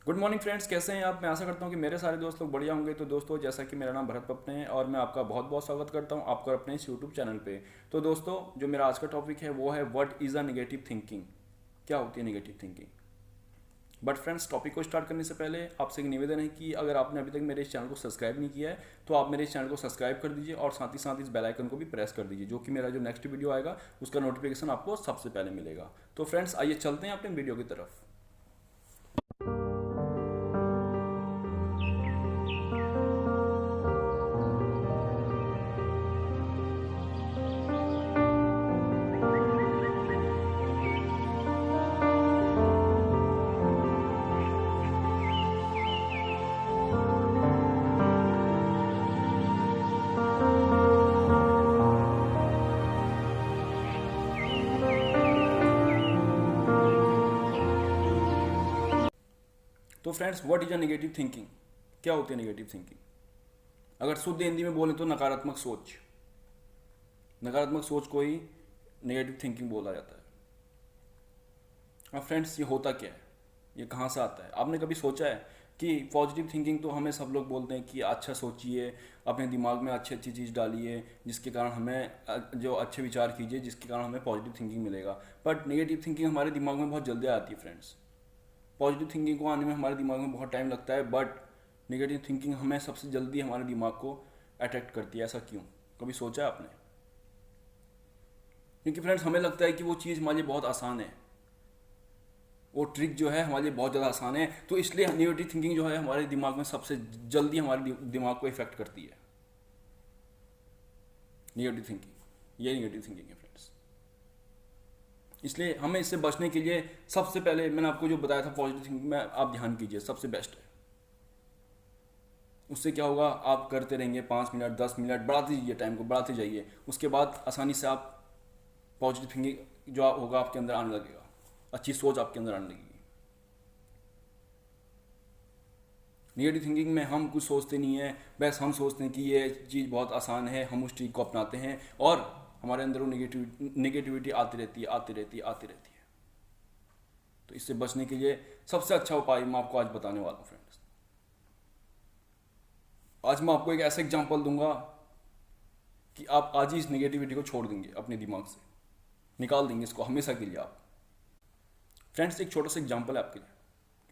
Good morning friends, कैसे हैं आप। मैं आशा करता हूं कि मेरे सारे दोस्त लोग बढ़िया होंगे। तो दोस्तों, जैसा कि मेरा नाम भरत पपने है और मैं आपका बहुत बहुत स्वागत करता हूं आपका अपने इस यूट्यूब चैनल पे। तो दोस्तों, जो मेरा आज का टॉपिक है वो है what is a negative thinking. क्या होती है negative thinking. But friends, topic को स्टार्ट करने से पहले आपसे एक निवेदन है कि अगर आपने अभी तक मेरे इस चैनल को सब्सक्राइब नहीं किया है तो आप मेरे इस चैनल को सब्सक्राइब कर दीजिए और साथ ही साथ इस बेल आइकन को भी प्रेस कर दीजिए, जो कि मेरा जो नेक्स्ट वीडियो आएगा उसका नोटिफिकेशन आपको सबसे पहले मिलेगा। तो फ्रेंड्स, आइए चलते हैं अपने वीडियो की तरफ। तो friends, what is a negative thinking. क्या होती है नेगेटिव थिंकिंग। अगर शुद्ध हिंदी में बोले तो नकारात्मक सोच। नकारात्मक सोच को ही नेगेटिव थिंकिंग बोला जाता है। अब फ्रेंड्स, ये होता क्या है, ये कहाँ से आता है। आपने कभी सोचा है कि पॉजिटिव थिंकिंग तो हमें सब लोग बोलते हैं कि अच्छा सोचिए, अपने दिमाग में अच्छी अच्छी चीज़ डालिए जिसके कारण हमें जो अच्छे विचार कीजिए जिसके कारण हमें पॉजिटिव थिंकिंग मिलेगा। बट नेगेटिव थिंकिंग हमारे दिमाग में बहुत जल्दी आती है फ्रेंड्स। पॉजिटिव थिंकिंग को आने में हमारे दिमाग में बहुत टाइम लगता है, बट नेगेटिव थिंकिंग हमें सबसे जल्दी हमारे दिमाग को अट्रैक्ट करती है। ऐसा क्यों, कभी सोचा है आपने। क्योंकि फ्रेंड्स, हमें लगता है कि वो चीज़ हमारे लिए बहुत आसान है, वो ट्रिक जो है हमारे लिए बहुत ज़्यादा आसान है, तो इसलिए नेगेटिव थिंकिंग जो है हमारे दिमाग में सबसे जल्दी हमारे दिमाग को इफेक्ट करती है। नेगेटिव थिंकिंग, ये नेगेटिव थिंकिंग है फ्रेंड्स। इसलिए हमें इससे बचने के लिए सबसे पहले मैंने आपको जो बताया था पॉजिटिव थिंकिंग में आप ध्यान कीजिए, सबसे बेस्ट है। उससे क्या होगा, आप करते रहेंगे 5 मिनट 10 मिनट, बढ़ाते जाइए, टाइम को बढ़ाते जाइए। उसके बाद आसानी से आप पॉजिटिव थिंकिंग जो होगा आपके अंदर आने लगेगा, अच्छी सोच आपके अंदर आने लगेगी। निगेटिव थिंकिंग में हम कुछ सोचते नहीं है, बस हम सोचते हैं कि ये चीज़ बहुत आसान है, हम उस चीज़ को अपनाते हैं और हमारे अंदर वो नेगेटिविटी आती रहती है आती रहती है आती रहती है। तो इससे बचने के लिए सबसे अच्छा उपाय मैं आपको आज बताने वाला हूँ फ्रेंड्स। आज मैं आपको एक ऐसा एग्जांपल दूंगा कि आप आज ही इस नेगेटिविटी को छोड़ देंगे, अपने दिमाग से निकाल देंगे इसको हमेशा के लिए आप। फ्रेंड्स, एक छोटा सा एग्जांपल है आपके लिए।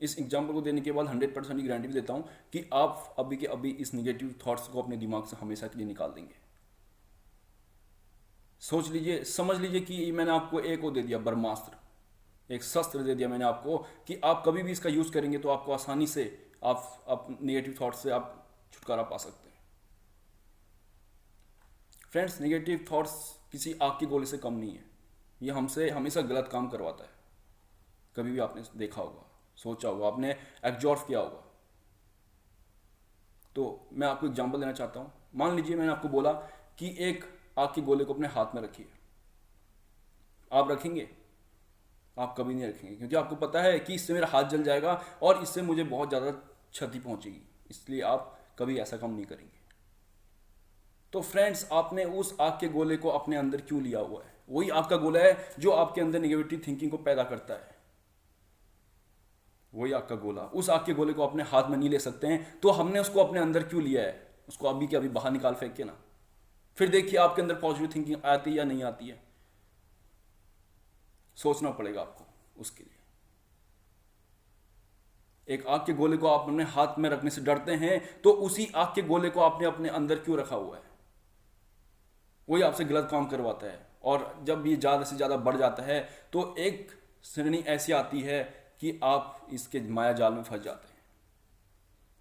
इस एग्जाम्पल को देने के बाद 100% की गारंटी भी देता हूँ कि आप अभी के अभी इस नेगेटिव थॉट्स को अपने दिमाग से हमेशा के लिए निकाल देंगे। सोच लीजिए, समझ लीजिए कि मैंने आपको एक वो दे दिया, ब्रह्मास्त्र, एक शस्त्र दे दिया मैंने आपको कि आप कभी भी इसका यूज़ करेंगे तो आपको आसानी से आप नेगेटिव थॉट्स से आप छुटकारा पा सकते हैं। फ्रेंड्स, नेगेटिव थॉट्स किसी आग के गोले से कम नहीं है। ये हमसे हमेशा गलत काम करवाता है। कभी भी आपने देखा होगा, सोचा होगा, आपने एब्जॉर्व किया होगा। तो मैं आपको एग्जांपल देना चाहता हूँ। मान लीजिए मैंने आपको बोला कि एक आग के गोले को अपने हाथ में रखिए। आप रखेंगे? आप कभी नहीं रखेंगे, क्योंकि आपको पता है कि इससे मेरा हाथ जल जाएगा और इससे मुझे बहुत ज़्यादा क्षति पहुंचेगी, इसलिए आप कभी ऐसा काम नहीं करेंगे। तो फ्रेंड्स, आपने उस आग के गोले को अपने अंदर क्यों लिया हुआ है। वही आग का गोला है जो आपके अंदर नेगेटिव थिंकिंग को पैदा करता है। वही आग का गोला, उस आग के गोले को अपने हाथ में नहीं ले सकते हैं, तो हमने उसको अपने अंदर क्यों लिया है। उसको अभी के अभी बाहर निकाल फेंक के ना, फिर देखिए आपके अंदर पॉजिटिव थिंकिंग आती है या नहीं आती है। सोचना पड़ेगा आपको उसके लिए। एक आग के गोले को आप अपने हाथ में रखने से डरते हैं, तो उसी आग के गोले को आपने अपने अंदर क्यों रखा हुआ है। वही आपसे गलत काम करवाता है। और जब ये ज़्यादा से ज़्यादा बढ़ जाता है तो एक श्रेणी ऐसी आती है कि आप इसके माया जाल में फंस जाते हैं।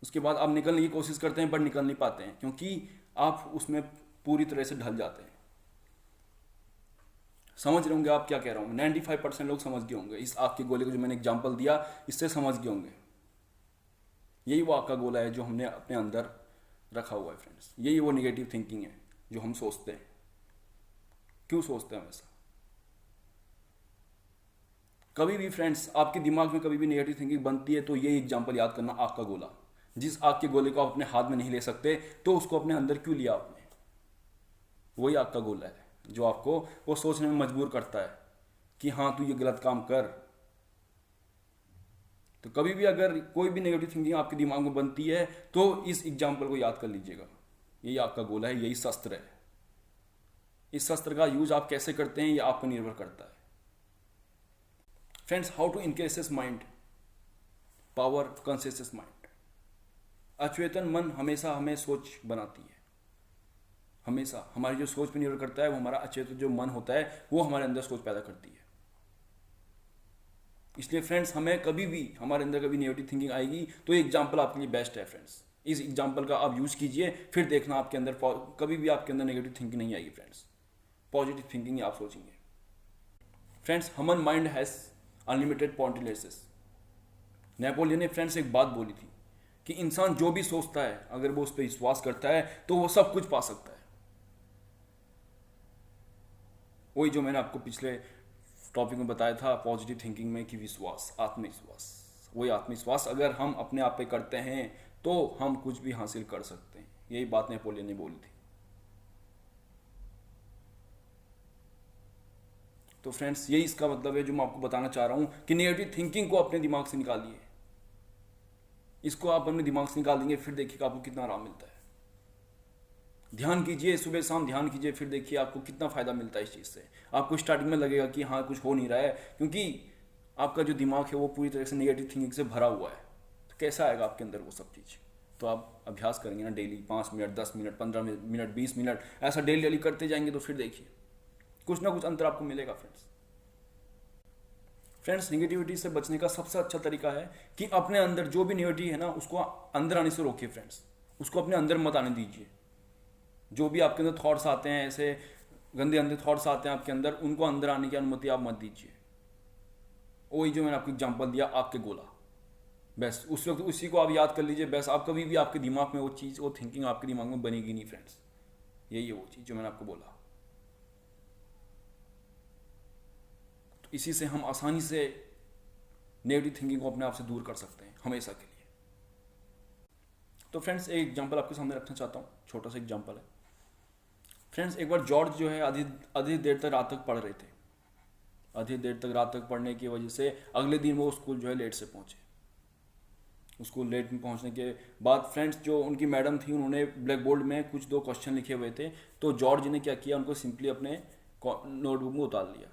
उसके बाद आप निकलने की कोशिश करते हैं, बट निकल नहीं पाते हैं, क्योंकि आप उसमें पूरी तरह से ढल जाते हैं। समझ रहे होंगे आप क्या कह रहा हूँ। 95% लोग समझ गए होंगे इस आग के गोले को, जो मैंने एग्जाम्पल दिया इससे समझ गए होंगे। यही वो आग का गोला है जो हमने अपने अंदर रखा हुआ है फ्रेंड्स। यही वो निगेटिव थिंकिंग है जो हम सोचते हैं। क्यों सोचते हैं वैसा। कभी भी फ्रेंड्स आपके दिमाग में कभी भी नेगेटिव थिंकिंग बनती है तो ये एग्जांपल याद करना, आग का गोला। जिस आग के गोले को आप अपने हाथ में नहीं ले सकते तो उसको अपने अंदर क्यों लिया आपने। वही आग का गोला है जो आपको वो सोचने में मजबूर करता है कि हाँ तू ये गलत काम कर। तो कभी भी अगर कोई भी नेगेटिव थिंकिंग आपके दिमाग में बनती है तो इस एग्जाम्पल को याद कर लीजिएगा। यही आपका गोला है, यही शस्त्र है। इस शस्त्र का यूज आप कैसे करते हैं ये आप पर निर्भर करता है। Friends, how to increase mind power conscious mind. अचेतन मन हमेशा हमें सोच बनाती है। हमेशा हमारी जो सोच पर निर्भर करता है वो हमारा अचेतन जो मन होता है वो हमारे अंदर सोच पैदा करती है। इसलिए फ्रेंड्स, हमें कभी भी हमारे अंदर कभी नेगेटिव थिंकिंग आएगी तो ये एग्जाम्पल आपके लिए बेस्ट है। फ्रेंड्स, इस एग्जाम्पल का आप यूज कीजिए, फिर देखना आपके अंदर कभी भी आपके अंदर नेगेटिव थिंकिंग नहीं आएगी। फ्रेंड्स, पॉजिटिव थिंकिंग आप सोचेंगे। Friends, human mind has unlimited possibilities. Napoleon ने फ्रेंड्स एक बात बोली थी कि इंसान जो भी सोचता है अगर वो उस पर विश्वास करता है तो वो सब कुछ पा सकता है। वही जो मैंने आपको पिछले टॉपिक में बताया था पॉजिटिव थिंकिंग में कि विश्वास, आत्मविश्वास, वही आत्मविश्वास अगर हम अपने आप पे करते हैं तो हम कुछ भी हासिल कर सकते हैं। यही बात नेपोलियन ने बोली थी। तो फ्रेंड्स, यही इसका मतलब है जो मैं आपको बताना चाह रहा हूं कि नेगेटिव थिंकिंग को अपने दिमाग से निकालिए। इसको आप अपने दिमाग से निकाल देंगे, फिर देखिएगा आपको कितना आराम मिलता है। ध्यान कीजिए, सुबह शाम ध्यान कीजिए, फिर देखिए आपको कितना फायदा मिलता है इस चीज़ से। आपको स्टार्टिंग में लगेगा कि हाँ कुछ हो नहीं रहा है, क्योंकि आपका जो दिमाग है वो पूरी तरह से नेगेटिव थिंकिंग से भरा हुआ है। तो कैसा आएगा आपके अंदर वो सब चीज़? तो आप अभ्यास करेंगे ना daily, 5 minute, 10 minute, 15 minute, 20 minute, ऐसा डेली करते जाएंगे तो फिर देखिए कुछ ना कुछ अंतर आपको मिलेगा। फ्रेंड्स, निगेटिविटी से बचने का सबसे अच्छा तरीका है कि अपने अंदर जो भी निगेटिव है ना उसको अंदर आने से रोकिए। फ्रेंड्स, उसको अपने अंदर मत आने दीजिए। जो भी आपके अंदर थॉट्स आते हैं, ऐसे गंदे थॉट्स आते हैं आपके अंदर, उनको अंदर आने की अनुमति आप मत दीजिए। वही जो मैंने आपको एग्जांपल दिया, आग के गोला, बस उस वक्त उसी को आप याद कर लीजिए। बस आप कभी भी आपके दिमाग में वो चीज़, वो थिंकिंग आपके दिमाग में बनेगी नहीं। फ्रेंड्स, यही है वो चीज़ जो मैंने आपको बोला। तो इसी से हम आसानी से नेगेटिव थिंकिंग को अपने आप से दूर कर सकते हैं हमेशा के लिए। तो फ्रेंड्स, एक एग्जांपल आपके सामने रखना चाहता हूँ, छोटा सा एग्जांपल है। फ्रेंड्स, एक बार जॉर्ज जो है आधी देर तक रात तक पढ़ रहे थे। आधी देर तक रात तक पढ़ने की वजह से अगले दिन वो स्कूल जो है लेट से पहुंचे। स्कूल लेट में पहुंचने के बाद फ्रेंड्स, जो उनकी मैडम थी उन्होंने ब्लैक बोर्ड में कुछ 2 क्वेश्चन लिखे हुए थे। तो जॉर्ज ने क्या किया, उनको सिंपली अपने नोटबुक में उतार लिया।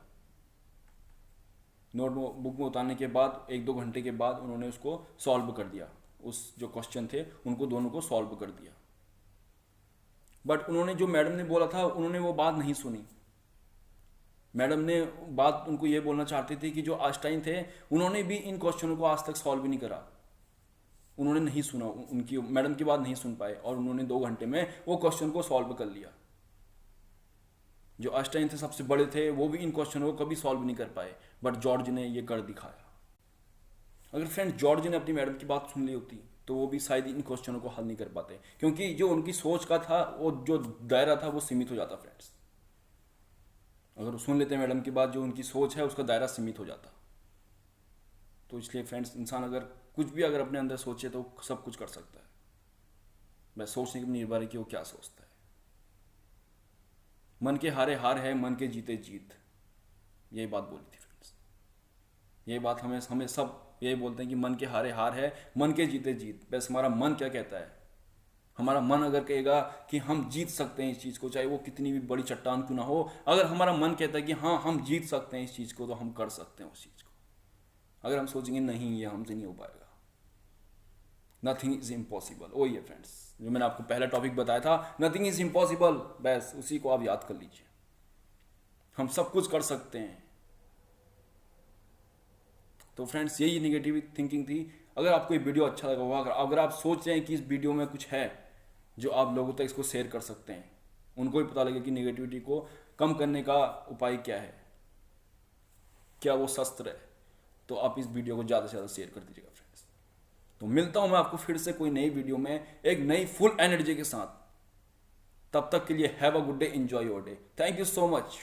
नोटबुक में उतारने के बाद 1-2 घंटे के बाद उन्होंने उसको सॉल्व कर दिया। उस जो क्वेश्चन थे उनको दोनों को सॉल्व कर दिया। बट उन्होंने जो मैडम ने बोला था उन्होंने वो बात नहीं सुनी। मैडम ने बात उनको ये बोलना चाहती थी कि जो आइंस्टाइन थे उन्होंने भी इन क्वेश्चनों को आज तक सॉल्व भी नहीं करा। उन्होंने नहीं सुना, उनकी मैडम की बात नहीं सुन पाए और उन्होंने 2 घंटे में वो क्वेश्चन को सॉल्व कर लिया। जो आइंस्टाइन थे सबसे बड़े थे, वो भी इन क्वेश्चनों को कभी सॉल्व नहीं कर पाए, बट जॉर्ज ने ये कर दिखाया। अगर फ्रेंड्स जॉर्ज ने अपनी मैडम की बात सुन ली होती तो वो भी शायद इन क्वेश्चनों को हल नहीं कर पाते, क्योंकि जो उनकी सोच का था वो जो दायरा था वो सीमित हो जाता। फ्रेंड्स, अगर सुन लेते मैडम की बात, जो उनकी सोच है उसका दायरा सीमित हो जाता। तो इसलिए फ्रेंड्स, इंसान अगर कुछ भी अगर अपने अंदर सोचे तो सब कुछ कर सकता है। बस सोचने पर निर्भर है कि वो क्या सोचता है। मन के हारे हार है, मन के जीते जीत, यही बात बोली थी फ्रेंड्स। ये बात हमें सब यही बोलते हैं कि मन के हारे हार है, मन के जीते जीत। बस हमारा मन क्या कहता है। हमारा मन अगर कहेगा कि हम जीत सकते हैं इस चीज़ को, चाहे वो कितनी भी बड़ी चट्टान क्यों ना हो, अगर हमारा मन कहता है कि हाँ हम जीत सकते हैं इस चीज़ को, तो हम कर सकते हैं उस चीज़ को। अगर हम सोचेंगे नहीं ये हमसे नहीं हो पाएगा, नथिंग इज इम्पॉसिबल, वही है फ्रेंड्स जो मैंने आपको पहला टॉपिक बताया था, नथिंग इज इम्पॉसिबल। बस उसी को आप याद कर लीजिए। हम सब कुछ कर सकते हैं। तो फ्रेंड्स, यही नेगेटिव थिंकिंग थी। अगर आपको ये वीडियो अच्छा लगा होगा, अगर आप सोच रहे हैं कि इस वीडियो में कुछ है जो आप लोगों तक इसको शेयर कर सकते हैं, उनको भी पता लगे कि नेगेटिविटी को कम करने का उपाय क्या है, क्या वो शस्त्र है, तो आप इस वीडियो को ज़्यादा से ज़्यादा शेयर कर दीजिएगा फ्रेंड्स। तो मिलता हूँ मैं आपको फिर से कोई नई वीडियो में एक नई फुल एनर्जी के साथ। तब तक के लिए have a good day, enjoy your day. Thank you so much.